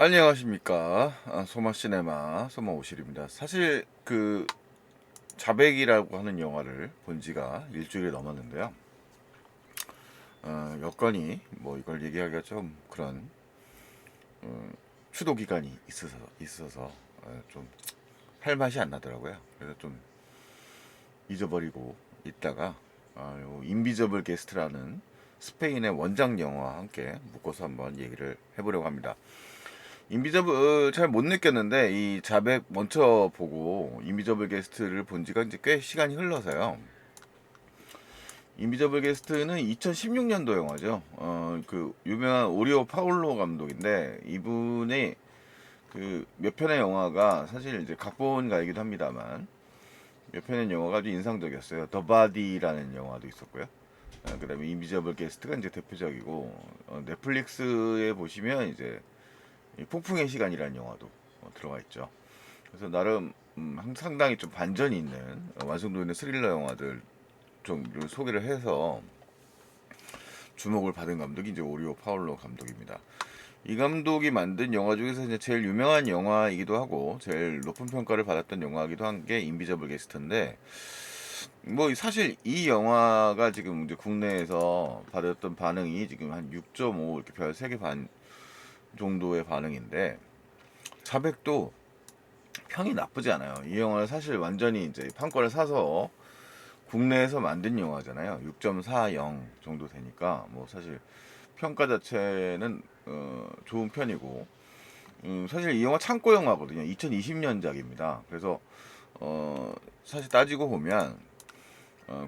안녕하십니까. 소마시네마 소마오실입니다. 사실 자백이라고 하는 영화를 본 지가 일주일이 넘었는데요. 여건이 뭐 이걸 얘기하기가 좀 그런 추도 기간이 있어서 좀 할 맛이 안 나더라고요. 그래서 좀 잊어버리고 있다가 요 인비저블 게스트라는 스페인의 원작 영화와 함께 묶어서 한번 얘기를 해보려고 합니다. 인비저블 잘 못 느꼈는데 이 자백 먼저 보고 인비저블 게스트를 본 지가 이제 꽤 시간이 흘러서요. 인비저블 게스트는 2016년도 영화죠. 그 유명한 오리오 파울로 감독인데 이분의 그 몇 편의 영화가 사실 이제 각본가이기도 합니다만 몇 편의 영화가 아주 인상적이었어요. 더 바디라는 영화도 있었고요. 그다음에 인비저블 게스트가 이제 대표적이고 넷플릭스에 보시면 이제 이 폭풍의 시간이라는 영화도 들어가 있죠. 그래서 나름 상당히 좀 반전이 있는 완성도 있는 스릴러 영화들 좀 소개를 해서 주목을 받은 감독이 이제 오리오 파울로 감독입니다. 이 감독이 만든 영화 중에서 이제 제일 유명한 영화이기도 하고 제일 높은 평가를 받았던 영화이기도 한 게 인비저블 게스트인데 뭐 사실 이 영화가 지금 이제 국내에서 받았던 반응이 지금 한 6.5 이렇게 별 3개 반 정도의 반응인데 자백도 평이 나쁘지 않아요. 이 영화는 사실 완전히 이제 판권을 사서 국내에서 만든 영화잖아요. 6.40 정도 되니까 뭐 사실 평가 자체는 좋은 편이고 사실 이 영화 창고 영화거든요. 2020년작입니다. 그래서 사실 따지고 보면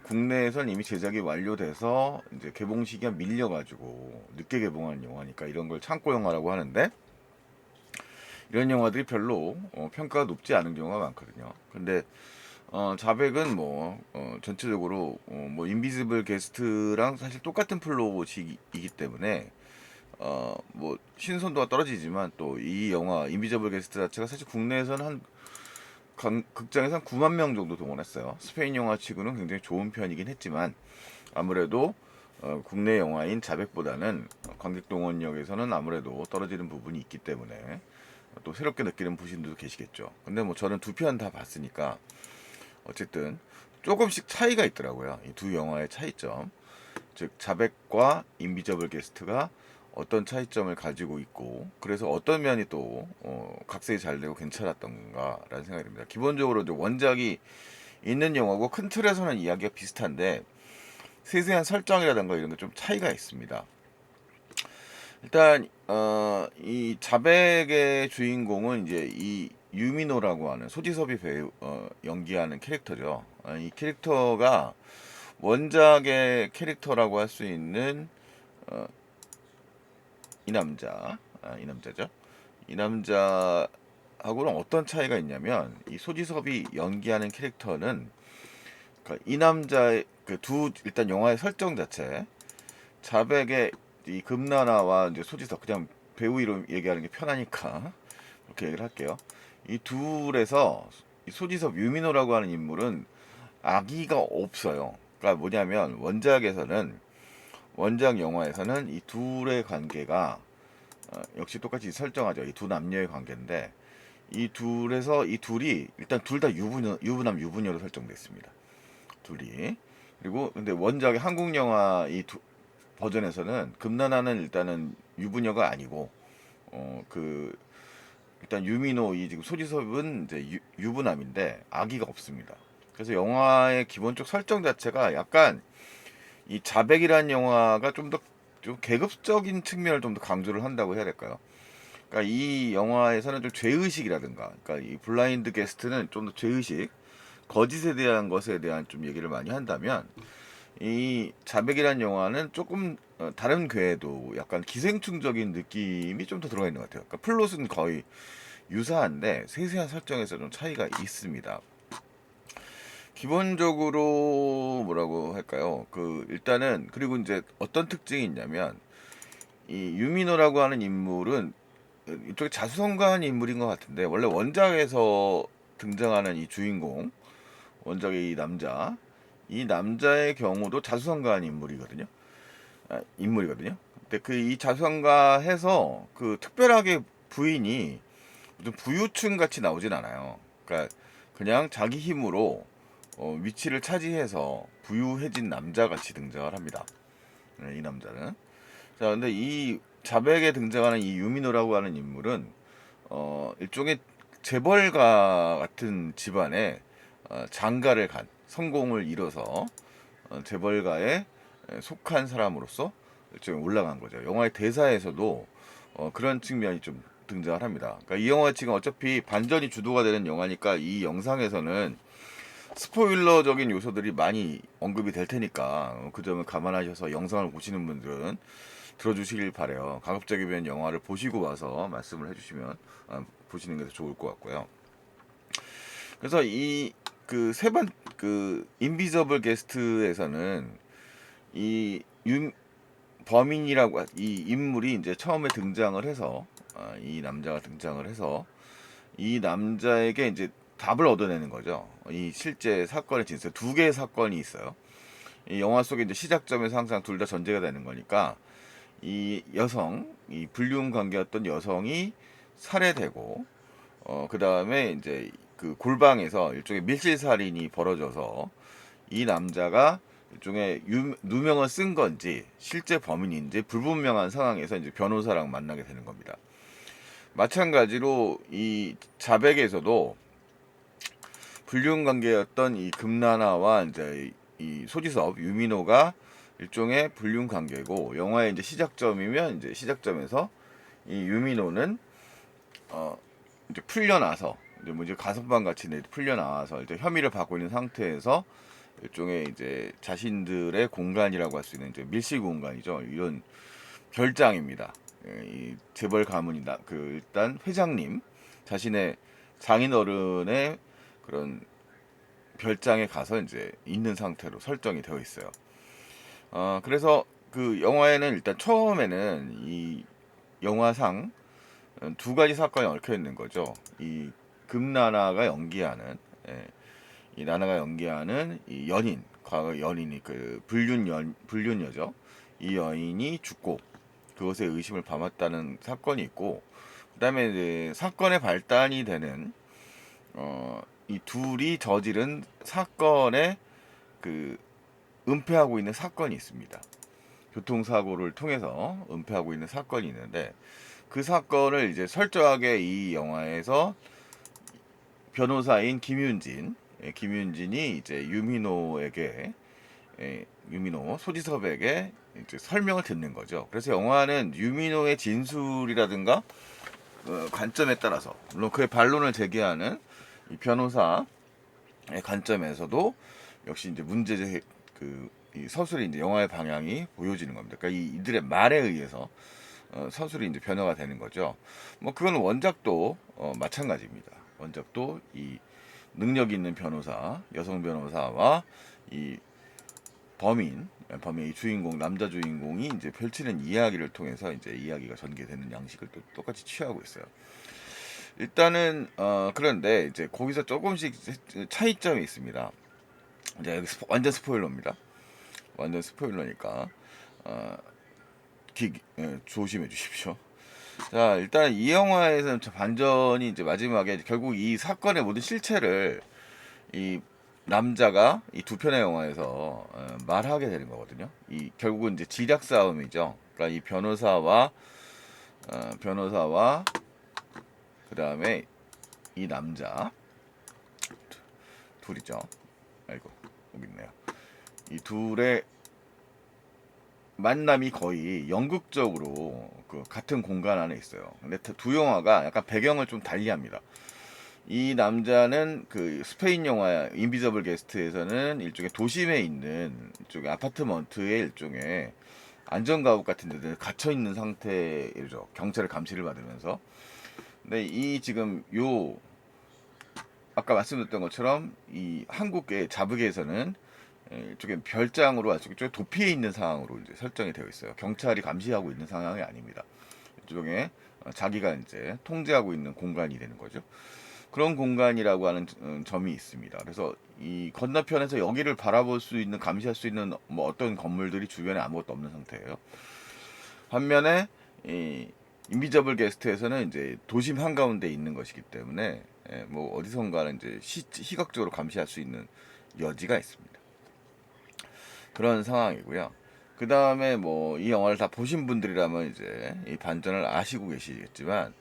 국내에선 이미 제작이 완료돼서 이제 개봉 시기가 밀려가지고 늦게 개봉한 영화니까 이런 걸 창고 영화라고 하는데 이런 영화들이 별로 평가가 높지 않은 경우가 많거든요. 근데 자백은 뭐 전체적으로 뭐 인비지블 게스트랑 사실 똑같은 플롯이기 때문에 뭐 신선도가 떨어지지만 또 이 영화 인비저블 게스트 자체가 사실 국내에서는 극장에서 한 9만 명 정도 동원했어요. 스페인 영화 치고는 굉장히 좋은 편이긴 했지만 아무래도 국내 영화인 자백보다는 관객 동원력에서는 아무래도 떨어지는 부분이 있기 때문에 또 새롭게 느끼는 분들도 계시겠죠. 근데 뭐 저는 두 편 다 봤으니까 어쨌든 조금씩 차이가 있더라고요. 이 두 영화의 차이점. 즉 자백과 인비저블 게스트가 어떤 차이점을 가지고 있고 그래서 어떤 면이 또 각색이 잘 되고 괜찮았던가라는 생각이 듭니다. 기본적으로 이제 원작이 있는 영화고 큰 틀에서는 이야기가 비슷한데 세세한 설정이라든가 이런 게 좀 차이가 있습니다. 일단 이 자백의 주인공은 이제 이 유미노라고 하는 소지섭이 배우 연기하는 캐릭터죠. 이 캐릭터가 원작의 캐릭터라고 할 수 있는 어, 이 남자죠. 이 남자하고는 어떤 차이가 있냐면 이 소지섭이 연기하는 캐릭터는 그러니까 이 남자의 일단 영화의 설정 자체 자백의 이 금나라와 이제 소지섭 그냥 배우 이름 얘기하는 게 편하니까 그렇게 얘기를 할게요. 이 둘에서 이 소지섭 유민호라고 하는 인물은 아기가 없어요. 그러니까 뭐냐면 원작 영화에서는 이 둘의 관계가 역시 똑같이 설정하죠. 이 두 남녀의 관계인데 이 둘이 일단 둘 다 유부남 유부녀로 설정됐습니다. 둘이 그리고 근데 원작의 한국 영화 버전에서는 금나나는 일단은 유부녀가 아니고 그 일단 유미노 이 지금 소지섭은 이제 유부남인데 아기가 없습니다. 그래서 영화의 기본적 설정 자체가 약간 이 자백이라는 영화가 좀 계급적인 측면을 좀 더 강조를 한다고 해야 될까요? 그러니까 이 영화에서는 좀 죄의식이라든가, 그러니까 이 블라인드 게스트는 좀 더 죄의식, 거짓에 대한 것에 대한 좀 얘기를 많이 한다면 이 자백이라는 영화는 조금 다른 궤에도 약간 기생충적인 느낌이 좀 더 들어가 있는 것 같아요. 그러니까 플롯은 거의 유사한데 세세한 설정에서 좀 차이가 있습니다. 기본적으로 뭐라고 할까요? 일단은 그리고 이제 어떤 특징이 있냐면 이 유미노라고 하는 인물은 이쪽에 자수성가한 인물인 것 같은데 원래 원작에서 등장하는 이 주인공 원작의 이 남자의 경우도 자수성가한 인물이거든요. 근데 이 자수성가해서 특별하게 부인이 무슨 부유층 같이 나오진 않아요. 그러니까 그냥 자기 힘으로 위치를 차지해서 부유해진 남자 같이 등장을 합니다. 네, 이 남자는. 자, 근데 이 자백에 등장하는 이 유미노라고 하는 인물은 일종의 재벌가 같은 집안에 장가를 간 성공을 이뤄서 재벌가에 속한 사람으로서 일종의 올라간 거죠. 영화의 대사에서도 그런 측면이 좀 등장을 합니다. 그러니까 이 영화 지금 어차피 반전이 주도가 되는 영화니까 이 영상에서는 스포일러적인 요소들이 많이 언급이 될 테니까 그 점을 감안하셔서 영상을 보시는 분들은 들어주시길 바래요. 가급적이면 영화를 보시고 와서 말씀을 해주시면 보시는 게 더 좋을 것 같고요. 그래서 이 그 그 인비저블 게스트에서는 이 범인이라고 이 인물이 이제 처음에 등장을 해서 이 남자가 등장을 해서 이 남자에게 이제 답을 얻어내는 거죠. 이 실제 사건의 진술 두 개의 사건이 있어요. 이 영화 속에 이제 시작점에서 항상 둘 다 전제가 되는 거니까 이 여성, 이 불륜 관계였던 여성이 살해되고 그 다음에 이제 그 골방에서 일종의 밀실살인이 벌어져서 이 남자가 일종의 누명을 쓴 건지 실제 범인인지 불분명한 상황에서 이제 변호사랑 만나게 되는 겁니다. 마찬가지로 이 자백에서도 불륜 관계였던 이 금나나와 이제 이 소지섭 유민호가 일종의 불륜 관계고 영화의 이제 시작점이면 이제 시작점에서 이 유민호는 이제 풀려나서 이제 뭐 이제 가석방 같이 풀려나와서 이제 혐의를 받고 있는 상태에서 일종의 이제 자신들의 공간이라고 할 수 있는 이제 밀실 공간이죠. 이런 별장입니다. 이 재벌 가문이다. 그 일단 회장님 자신의 장인어른의 그런 별장에 가서 이제 있는 상태로 설정이 되어 있어요. 그래서 그 영화에는 일단 처음에는 이 영화상 두 가지 사건이 얽혀 있는 거죠. 이 금나나가 연기하는 이 나나가 연기하는 이 연인, 과거 연인이 그 불륜여죠. 이 여인이 죽고 그것에 의심을 받았다는 사건이 있고, 그다음에 이제 사건의 발단이 되는 이 둘이 저지른 사건에 그 은폐하고 있는 사건이 있습니다. 교통사고를 통해서 은폐하고 있는 사건이 있는데 그 사건을 이제 설정하게 이 영화에서 변호사인 김윤진이 이제 유민호 소지섭에게 이제 설명을 듣는 거죠. 그래서 영화는 유민호의 진술이라든가 관점에 따라서 물론 그의 반론을 제기하는 이 변호사의 관점에서도 역시 이제 이 서술이 이제 영화의 방향이 보여지는 겁니다. 그러니까 이들의 말에 의해서 서술이 이제 변화가 되는 거죠. 뭐 그건 원작도 마찬가지입니다. 원작도 이 능력 있는 변호사, 여성 변호사와 이 범인의 주인공, 남자 주인공이 이제 펼치는 이야기를 통해서 이제 이야기가 전개되는 양식을 또 똑같이 취하고 있어요. 일단은 그런데 이제 거기서 조금씩 차이점이 있습니다. 이제 여기 완전 스포일러입니다. 완전 스포일러니까 조심해 주십시오. 자, 일단 이 영화에서는 반전이 이제 마지막에 결국 이 사건의 모든 실체를 이 남자가 이 두 편의 영화에서 말하게 되는 거거든요. 이 결국은 이제 지략 싸움이죠. 그러니까 이 변호사와 그 다음에 이 남자 둘이죠. 아이고 여기 있네요. 이 둘의 만남이 거의 연극적으로 그 같은 공간 안에 있어요. 근데 두 영화가 약간 배경을 좀 달리합니다. 이 남자는 그 스페인 영화 인비저블 게스트에서는 일종의 도심에 있는 일종의 아파트먼트의 일종의 안전가옥 같은 데들 갇혀 있는 상태죠. 경찰의 감시를 받으면서. 근데 이 지금 요 아까 말씀드렸던 것처럼 이 한국의 자북에서는 이쪽에 별장으로 아주 이쪽에 도피해 있는 상황으로 이제 설정이 되어 있어요. 경찰이 감시하고 있는 상황이 아닙니다. 이쪽에 자기가 이제 통제하고 있는 공간이 되는 거죠. 그런 공간이라고 하는 점이 있습니다. 그래서 이 건너편에서 여기를 바라볼 수 있는, 감시할 수 있는 뭐 어떤 건물들이 주변에 아무것도 없는 상태예요. 반면에 이 인비저블 게스트에서는 이제 도심 한가운데 있는 것이기 때문에 뭐 어디선가는 이제 시각적으로 감시할 수 있는 여지가 있습니다. 그런 상황이고요. 그 다음에 뭐 이 영화를 다 보신 분들이라면 이제 이 반전을 아시고 계시겠지만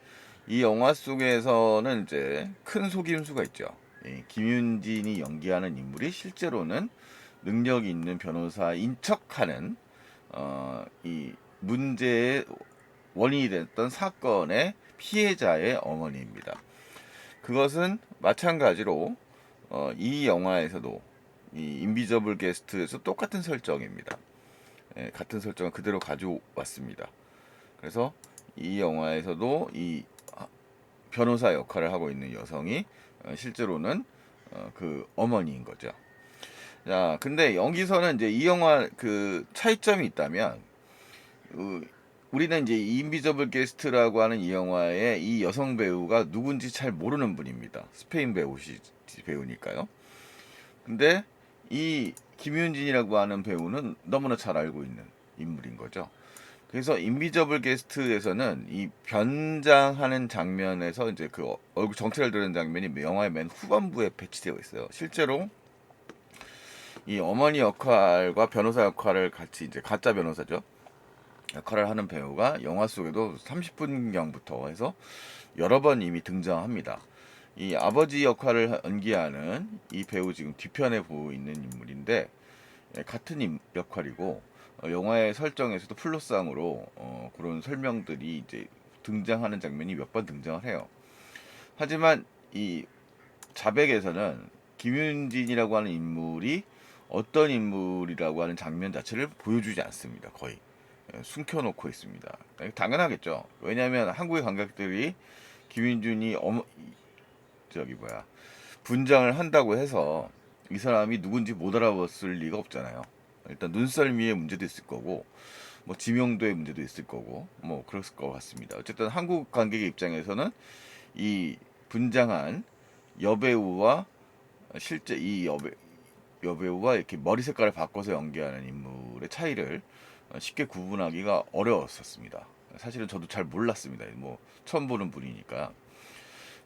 이 영화 속에서는 이제 큰 속임수가 있죠. 이 김윤진이 연기하는 인물이 실제로는 능력이 있는 변호사인 척하는 이 문제의 원인이 됐던 사건의 피해자의 어머니입니다. 그것은 마찬가지로 이 영화에서도 이 인비저블 게스트에서 똑같은 설정입니다. 같은 설정을 그대로 가져왔습니다. 그래서 이 영화에서도 이 변호사 역할을 하고 있는 여성이 실제로는 그 어머니인 거죠. 자, 근데 여기서는 이제 이 영화 그 차이점이 있다면 우리는 이제 인비저블 게스트라고 하는 이 영화의 이 여성 배우가 누군지 잘 모르는 분입니다. 스페인 배우니까요. 근데 이 김윤진이라고 하는 배우는 너무나 잘 알고 있는 인물인 거죠. 그래서 인비저블 게스트에서는 이 변장하는 장면에서 이제 그 얼굴 정체를 드러낸 장면이 영화의 맨 후반부에 배치되어 있어요. 실제로 이 어머니 역할과 변호사 역할을 같이 이제 가짜 변호사죠. 역할을 하는 배우가 영화 속에도 30분경부터 해서 여러 번 이미 등장합니다. 이 아버지 역할을 연기하는 이 배우 지금 뒤편에 보이는 인물인데 같은 역할이고 영화의 설정에서도 플러스상으로 그런 설명들이 이제 등장하는 장면이 몇 번 등장을 해요. 하지만 이 자백에서는 김윤진이라고 하는 인물이 어떤 인물이라고 하는 장면 자체를 보여주지 않습니다. 거의 숨겨놓고 있습니다. 당연하겠죠. 왜냐하면 한국의 관객들이 김윤준이 저기 뭐야 분장을 한다고 해서 이 사람이 누군지 못 알아봤을 리가 없잖아요. 일단 눈썰미의 문제도 있을 거고 뭐 지명도의 문제도 있을 거고 뭐 그랬을 것 같습니다. 어쨌든 한국 관객의 입장에서는 이 분장한 여배우와 실제 이 여배우와 이렇게 머리 색깔을 바꿔서 연기하는 인물의 차이를 쉽게 구분하기가 어려웠었습니다. 사실은 저도 잘 몰랐습니다. 뭐 처음 보는 분이니까.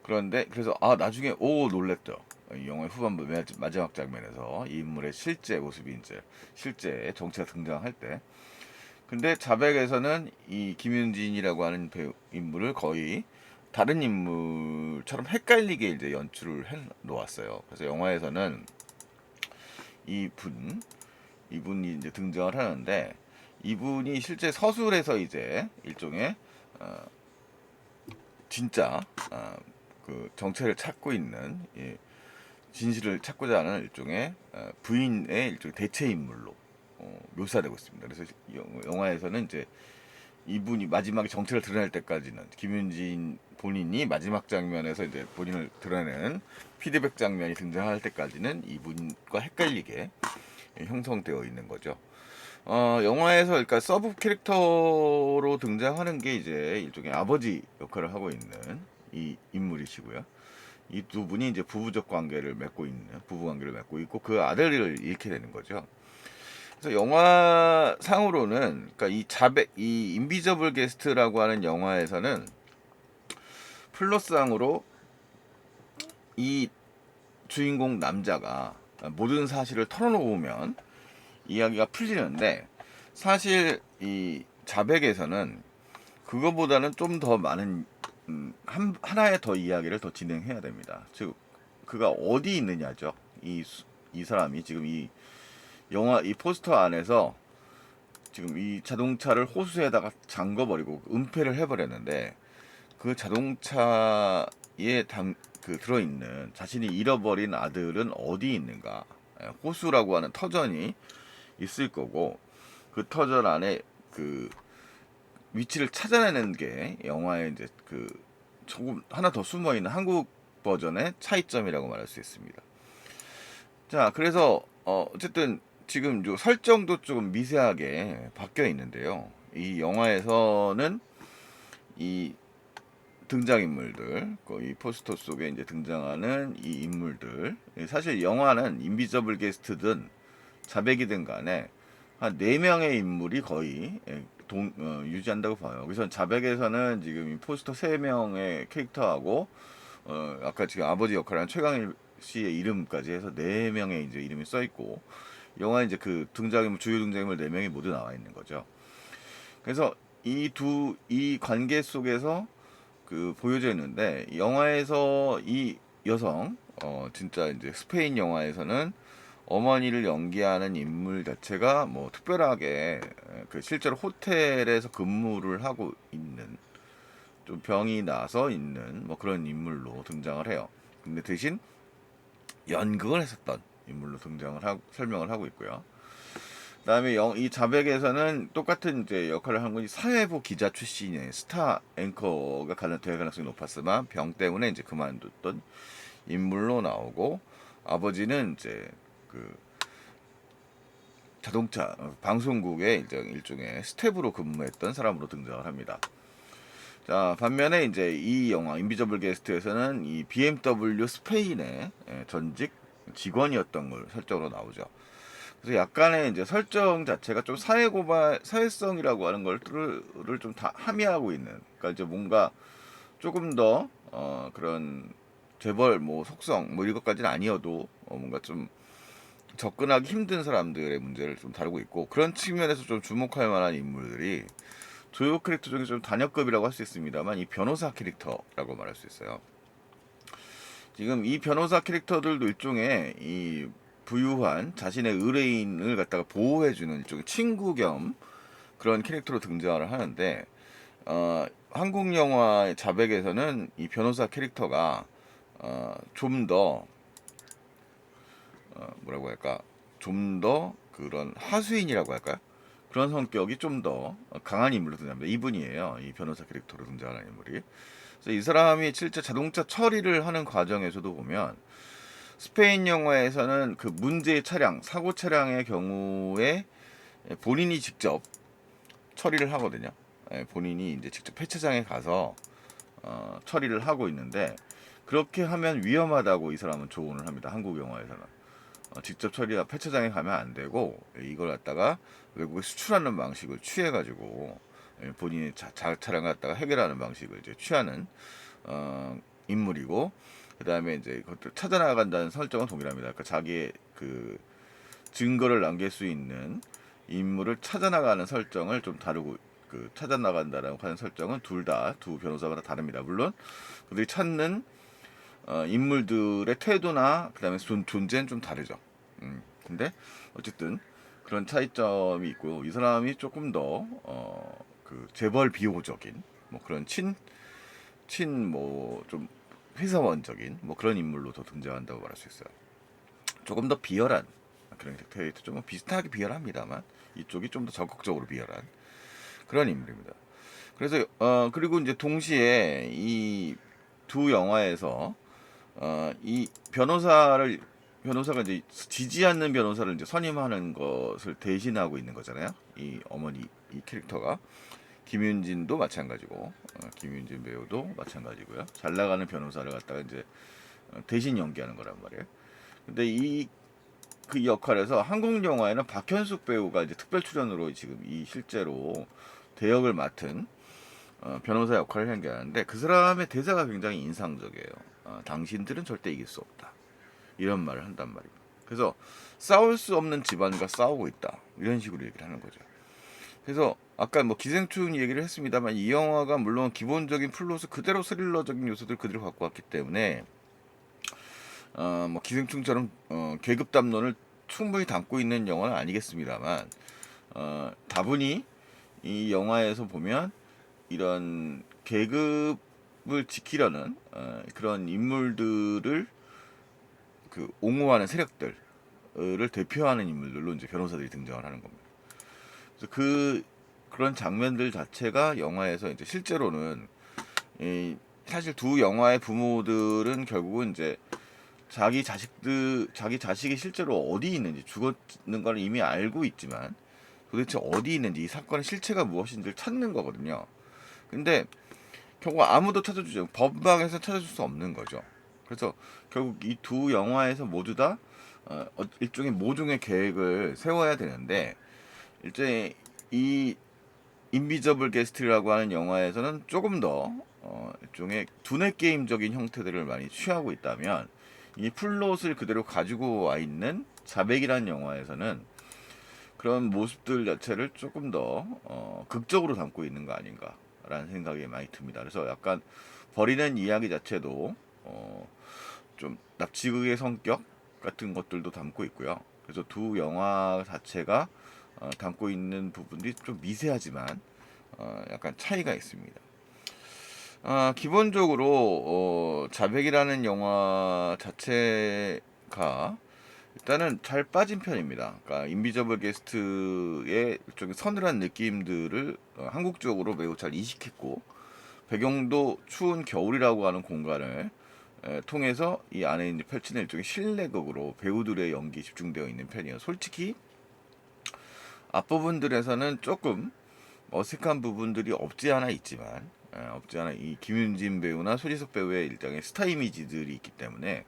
그런데 그래서 나중에 놀랬죠. 이 영화의 후반부 마지막 장면에서 이 인물의 실제 모습이 이제 실제 정체가 등장할 때. 근데 자백에서는 이 김윤진이라고 하는 배우 인물을 거의 다른 인물처럼 헷갈리게 이제 연출을 해 놓았어요. 그래서 영화에서는 이분이 이제 등장을 하는데 이분이 실제 서술에서 이제 일종의 진짜 그 정체를 찾고 있는 진실을 찾고자 하는 일종의 부인의 일종의 대체 인물로 묘사되고 있습니다. 그래서 영화에서는 이제 이분이 마지막에 정체를 드러낼 때까지는 김윤진 본인이 마지막 장면에서 이제 본인을 드러내는 피드백 장면이 등장할 때까지는 이분과 헷갈리게 형성되어 있는 거죠. 영화에서 그러니까 서브 캐릭터로 등장하는 게 이제 일종의 아버지 역할을 하고 있는 이 인물이시고요. 이 두 분이 이제 부부 관계를 맺고 있고 그 아들을 잃게 되는 거죠. 그래서 영화 상으로는 그러니까 이 인비저블 게스트라고 하는 영화에서는 플러스상으로 이 주인공 남자가 모든 사실을 털어놓으면 이야기가 풀리는데 사실 이 자백에서는 그거보다는 좀 더 많은 하나의 더 이야기를 더 진행해야 됩니다. 즉 그가 어디 있느냐죠. 이 사람이 지금 이 영화 이 포스터 안에서 지금 이 자동차를 호수에다가 잠궈버리고 은폐를 해버렸는데 그 자동차에 들어있는 자신이 잃어버린 아들은 어디 있는가? 호수라고 하는 터전이 있을 거고 그 터전 안에 그 위치를 찾아내는 게 영화의 이제 그 조금 하나 더 숨어 있는 한국 버전의 차이점이라고 말할 수 있습니다. 자, 그래서 어쨌든 지금 요 설정도 조금 미세하게 바뀌어 있는데요. 이 영화에서는 이 등장인물들, 이 포스터 속에 이제 등장하는 이 인물들, 사실 영화는 인비저블 게스트든 자백이든 간에 한 4명의 인물이 거의 유지한다고 봐요. 그래서 자백에서는 지금 이 포스터 3명의 캐릭터하고 아까 지금 아버지 역할을 한 최강일 씨의 이름까지 해서 4명의 이제 이름이 써 있고 영화에 이제 그 등장인물 주요 등장인물 4명이 모두 나와 있는 거죠. 그래서 이 관계 속에서 그 보여져 있는데 영화에서 이 여성 진짜 이제 스페인 영화에서는 어머니를 연기하는 인물 자체가 뭐 특별하게 그 실제로 호텔에서 근무를 하고 있는 좀 병이 나서 있는 뭐 그런 인물로 등장을 해요. 근데 대신 연극을 했었던 인물로 설명을 하고 있고요. 그다음에 이 자백에서는 똑같은 이제 역할을 한 분이 사회부 기자 출신의 스타 앵커가 될 가능성이 높았지만 병 때문에 이제 그만뒀던 인물로 나오고 아버지는 이제 그 자동차 방송국의 일종의 스텝으로 근무했던 사람으로 등장을 합니다. 자, 반면에 이제 이 영화 인비저블 게스트에서는 이 BMW 스페인의 전직 직원이었던 걸 설정으로 나오죠. 그래서 약간의 이제 설정 자체가 좀 사회성이라고 하는 걸를 좀 다 함의하고 있는. 그러니까 이제 뭔가 조금 더 그런 재벌 뭐 속성 뭐 이런 것까지는 아니어도 뭔가 좀 접근하기 힘든 사람들의 문제를 좀 다루고 있고 그런 측면에서 좀 주목할 만한 인물들이 주요 캐릭터 중에 좀 단역급이라고 할 수 있습니다만 이 변호사 캐릭터라고 말할 수 있어요. 지금 이 변호사 캐릭터들도 일종의 이 부유한 자신의 의뢰인을 갖다가 보호해주는 일종의 친구 겸 그런 캐릭터로 등장을 하는데 한국 영화의 자백에서는 이 변호사 캐릭터가 좀 더 뭐라고 할까 좀 더 그런 하수인이라고 할까요? 그런 성격이 좀 더 강한 인물로 등장합니다. 이분이에요. 이 변호사 캐릭터로 등장하는 인물이. 그래서 이 사람이 실제 자동차 처리를 하는 과정에서도 보면 스페인 영화에서는 그 문제의 차량, 사고 차량의 경우에 본인이 직접 처리를 하거든요. 본인이 이제 직접 폐차장에 가서 처리를 하고 있는데 그렇게 하면 위험하다고 이 사람은 조언을 합니다. 한국 영화에서는 직접 처리가 폐차장에 가면 안 되고 이걸 갖다가 외국에 수출하는 방식을 취해가지고 본인이 차량을 갖다가 해결하는 방식을 이제 취하는 인물이고 그 다음에 이제 그것들 찾아나간다는 설정은 동일합니다. 그러니까 자기의 그 증거를 남길 수 있는 인물을 찾아나가는 설정을 좀 다르고 그 찾아나간다라고 하는 설정은 두 변호사가 다 다릅니다. 물론 그들이 찾는 인물들의 태도나 그다음에 존재는 좀 다르죠. 근데 어쨌든 그런 차이점이 있고요. 이 사람이 조금 더 그 재벌 비호적인 뭐 그런 친 뭐 좀 회사원적인 뭐 그런 인물로 더 등장한다고 말할 수 있어요. 조금 더 비열한 그런 캐릭터 좀 비슷하게 비열합니다만 이쪽이 좀 더 적극적으로 비열한 그런 인물입니다. 그래서 그리고 이제 동시에 이 두 영화에서 이 변호사가 이제 지지 않는 변호사를 이제 선임하는 것을 대신하고 있는 거잖아요. 이 어머니 이 캐릭터가 김윤진도 마찬가지고 김윤진 배우도 마찬가지고요. 잘 나가는 변호사를 갖다가 이제 대신 연기하는 거란 말이에요. 근데 그 역할에서 한국 영화에는 박현숙 배우가 이제 특별 출연으로 지금 이 실제로 대역을 맡은 변호사 역할을 연기하는데 그 사람의 대사가 굉장히 인상적이에요. 당신들은 절대 이길 수 없다. 이런 말을 한단 말이에요. 그래서 싸울 수 없는 집안과 싸우고 있다. 이런 식으로 얘기를 하는 거죠. 그래서 아까 뭐 기생충 얘기를 했습니다만 이 영화가 물론 기본적인 플롯을 그대로 스릴러적인 요소들 그대로 갖고 왔기 때문에 뭐 기생충처럼 계급 담론을 충분히 담고 있는 영화는 아니겠습니다만 다분히 이 영화에서 보면 이런 계급을 지키려는 그런 인물들을 그 옹호하는 세력들을 대표하는 인물들로 이제 변호사들이 등장을 하는 겁니다. 그래서 그런 장면들 자체가 영화에서 이제 실제로는 사실 두 영화의 부모들은 결국은 이제 자기 자식이 실제로 어디 있는지 죽었는 걸 이미 알고 있지만 도대체 어디 있는지 이 사건의 실체가 무엇인지를 찾는 거거든요. 근데 결국 아무도 찾아주지 법방에서 찾아줄 수 없는 거죠. 그래서 결국 이 두 영화에서 모두 다 일종의 모종의 계획을 세워야 되는데 일종의 이 인비저블 게스트라고 하는 영화에서는 조금 더 일종의 두뇌 게임적인 형태들을 많이 취하고 있다면, 이 플롯을 그대로 가지고 와 있는 자백이라는 영화에서는 그런 모습들 자체를 조금 더 극적으로 담고 있는 거 아닌가라는 생각이 많이 듭니다. 그래서 약간 버리는 이야기 자체도 좀 납치극의 성격 같은 것들도 담고 있고요. 그래서 두 영화 자체가 담고 있는 부분들이 좀 미세하지만 약간 차이가 있습니다. 기본적으로 자백이라는 영화 자체가 일단은 잘 빠진 편입니다. 그러니까 인비저블 게스트의 일종의 서늘한 느낌들을 한국적으로 매우 잘 이식했고, 배경도 추운 겨울이라고 하는 공간을 통해서 이 안에 이제 펼치는 일종의 실내극으로 배우들의 연기 집중되어 있는 편이에요. 솔직히 앞부분들에서는 조금 어색한 부분들이 없지 않아 있지만, 없지 않아 이 김윤진 배우나 소지섭 배우의 일종의 스타 이미지들이 있기 때문에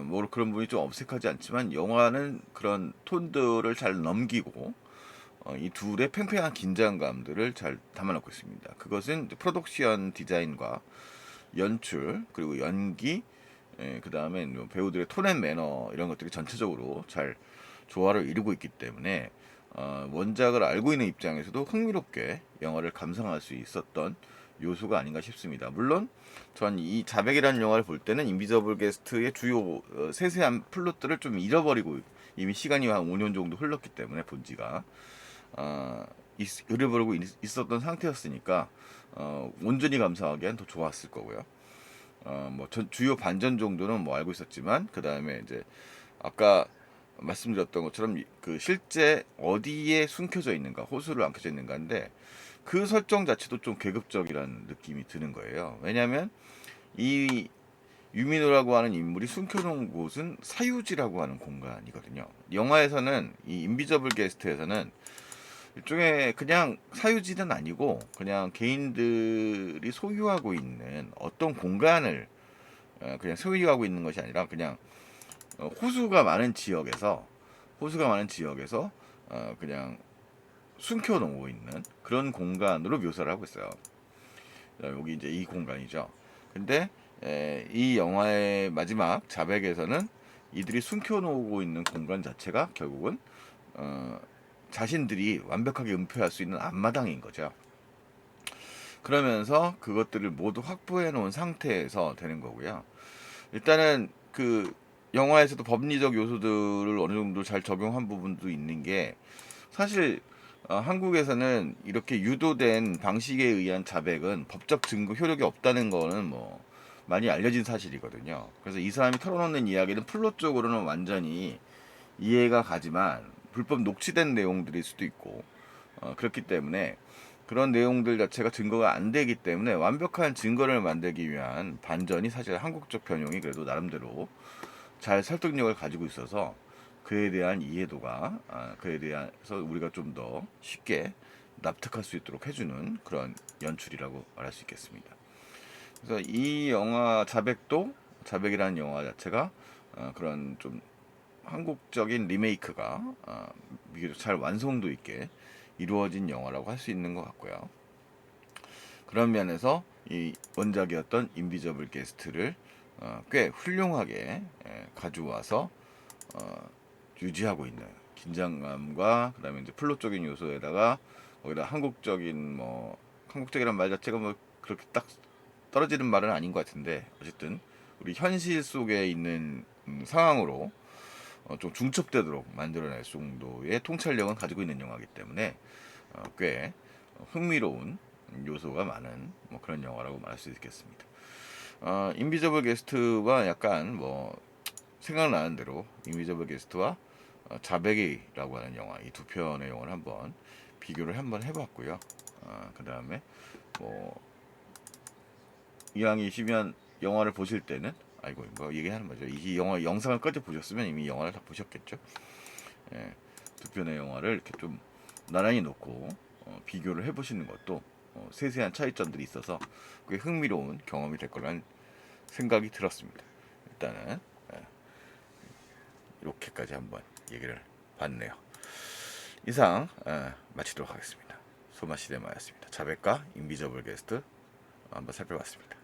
뭐 그런 부분이 좀 어색하지 않지만, 영화는 그런 톤들을 잘 넘기고 이 둘의 팽팽한 긴장감들을 잘 담아놓고 있습니다. 그것은 프로덕션 디자인과 연출, 그리고 연기, 그 다음에 배우들의 톤 앤 매너, 이런 것들이 전체적으로 잘 조화를 이루고 있기 때문에 원작을 알고 있는 입장에서도 흥미롭게 영화를 감상할 수 있었던 요소가 아닌가 싶습니다. 물론 전 이 자백이라는 영화를 볼 때는 인비저블 게스트의 주요 세세한 플롯들을 좀 잃어버리고, 이미 시간이 한 5년 정도 흘렀기 때문에 본지가 잃어버리고 있었던 상태였으니까 온전히 감상하기엔 더 좋았을 거고요. 뭐 주요 반전 정도는 뭐 알고 있었지만, 그 다음에 이제 아까 말씀드렸던 것처럼 그 실제 어디에 숨겨져 있는가, 호수를 안 켜져 있는가인데, 그 설정 자체도 좀 계급적이라는 느낌이 드는 거예요. 왜냐하면 이 유민호라고 하는 인물이 숨겨놓은 곳은 사유지라고 하는 공간이거든요. 영화에서는 이 인비저블 게스트에서는 일종의 그냥 사유지는 아니고 그냥 개인들이 소유하고 있는 어떤 공간을 그냥 소유하고 있는 것이 아니라, 그냥 호수가 많은 지역에서 그냥 숨겨놓고 있는 그런 공간으로 묘사를 하고 있어요. 여기 이제 이 공간이죠. 근데 이 영화의 마지막 자백에서는 이들이 숨겨놓고 있는 공간 자체가 결국은 자신들이 완벽하게 은폐할 수 있는 앞마당인 거죠. 그러면서 그것들을 모두 확보해 놓은 상태에서 되는 거고요. 일단은 그 영화에서도 법리적 요소들을 어느 정도 잘 적용한 부분도 있는 게, 사실 한국에서는 이렇게 유도된 방식에 의한 자백은 법적 증거 효력이 없다는 거는 뭐 많이 알려진 사실이거든요. 그래서 이 사람이 털어놓는 이야기는 플롯적으로는 완전히 이해가 가지만 불법 녹취된 내용들일 수도 있고, 그렇기 때문에 그런 내용들 자체가 증거가 안 되기 때문에 완벽한 증거를 만들기 위한 반전이, 사실 한국적 변형이 그래도 나름대로 잘 설득력을 가지고 있어서 그에 대한 이해도가, 그에 대해서 우리가 좀 더 쉽게 납득할 수 있도록 해주는 그런 연출이라고 말할 수 있겠습니다. 그래서 이 영화 자백이라는 영화 자체가 그런 좀 한국적인 리메이크가 비교적 잘 완성도 있게 이루어진 영화라고 할 수 있는 것 같고요. 그런 면에서 이 원작이었던 인비저블 게스트를 꽤 훌륭하게 가져와서 유지하고 있는 긴장감과, 그다음에 이제 플롯적인 요소에다가 거기다 한국적이란 말 자체가 뭐 그렇게 딱 떨어지는 말은 아닌 것 같은데, 어쨌든 우리 현실 속에 있는 상황으로 좀 중첩되도록 만들어낼 정도의 통찰력은 가지고 있는 영화이기 때문에 꽤 흥미로운 요소가 많은 뭐 그런 영화라고 말할 수 있겠습니다. 인비저블 게스트와 약간 뭐 생각나는 대로 인비저블 게스트와 자백이라고 하는 영화, 이 두 편의 영화를 한번 비교를 한번 해봤고요. 그 다음에 뭐 이왕이시면 영화를 보실 때는, 아이고 뭐 얘기하는 거죠. 이 영화 영상을 꺼져 보셨으면 이미 영화를 다 보셨겠죠. 두 편의 영화를 이렇게 좀 나란히 놓고 비교를 해보시는 것도 세세한 차이점들이 있어서 꽤 흥미로운 경험이 될 거라는 생각이 들었습니다. 일단은 이렇게까지 한번 얘기를 봤네요. 이상 마치도록 하겠습니다. 소마 시네마였습니다. 자백과 인비저블 게스트 한번 살펴봤습니다.